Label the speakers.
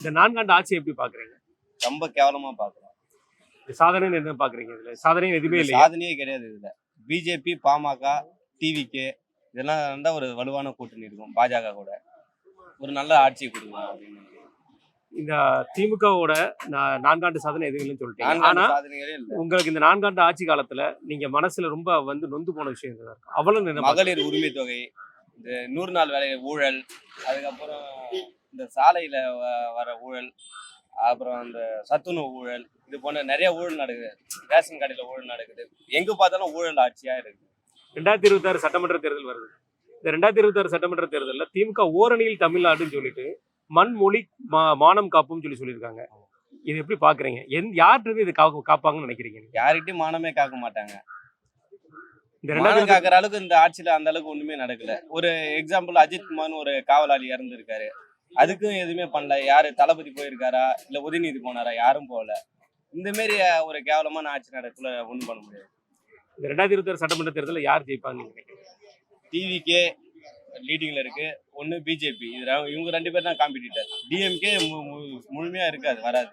Speaker 1: இந்த 4 ஆண்டு ஆட்சி எப்படி பாக்குறீங்க?
Speaker 2: ரொம்ப கேவலமா பாக்குறோம்.
Speaker 1: சாதனைன்னு என்ன பாக்குறீங்க இதுல? சாதனைன்னு எதுவுமே
Speaker 2: இதுல
Speaker 1: இல்லையா?
Speaker 2: சாதனையே கிடையாது. இதுல பிஜேபி, பாமக, டிவிகே இதெல்லாம் இருந்தா ஒரு வலுவான கூட்டணி இருக்கும். பாஜக கூட ஒரு நல்ல ஆட்சி கொடுக்கலாம் அப்படின்னு.
Speaker 1: இந்த திமுகவோட 4 ஆண்டு சாதனை எதுவும் இல்லைன்னு சொல்லிட்டீங்க.
Speaker 2: 4
Speaker 1: ஆனா
Speaker 2: ஆண்டு சாதனைகளே இல்ல.
Speaker 1: உங்களுக்கு இந்த 4 ஆண்டு ஆட்சி காலத்துல நீங்க மனசுல ரொம்ப நொந்து போன விஷயம் இதுதான் இருக்கு. அவ்வளவு என்ன
Speaker 2: மகளிர் உரிமை தொகை, இந்த 100 நாள் வேலை ஊழல், அதுக்கப்புறம் இந்த சாலையில வர ஊழல், அப்புறம் இந்த சத்துணவு ஊழல், இது போன்ற நிறைய ஊழல் நடக்குது. ரேஷன் கடையில ஊழல் நடக்குது. எங்க பார்த்தாலும் ஊழல் ஆட்சியா இருக்கு.
Speaker 1: 2026 சட்டமன்ற தேர்தல் வருது. இந்த 2026 சட்டமன்ற தேர்தல்ல திமுக ஓரணியில் தமிழ்நாடுன்னு சொல்லிட்டு மண் மொழி மானம் காப்பும் சொல்லியிருக்காங்க. இது எப்படி பாக்குறீங்க? யார்கிட்ட இருந்து இது காப்பாங்கன்னு நினைக்கிறீங்க?
Speaker 2: யார்கிட்டயும் மானமே காக்க மாட்டாங்க.
Speaker 1: இந்த
Speaker 2: மானம்
Speaker 1: 2026
Speaker 2: காக்குற அளவுக்கு இந்த ஆட்சியில அந்த அளவுக்கு ஒண்ணுமே நடக்கல. ஒரு எக்ஸாம்பிள் அஜித் குமார்னு ஒரு காவலாளி இறந்துருக்காரு. அதுக்கும் எதுவுமே பண்ணல. யாரு தளபதி போயிருக்காரா, இல்ல உதயநிதி போனாரா? யாரும் போகல. இந்த மாதிரி ஒரு கேவலமான ஆட்சி நடக்கல, ஒண்ணும் பண்ண முடியாது.
Speaker 1: இந்த 2026 சட்டமன்ற தேர்தலில் யார் ஜெயிப்பாங்கன்னு நினைக்கிறீங்க?
Speaker 2: டிவிகே லீடிங்ல இருக்கு, ஒன்னு பிஜேபி. இவங்க 2 பேர் தான் காம்படிட்டர். டிஎம்கே முழுமையா இருக்காது, வராது.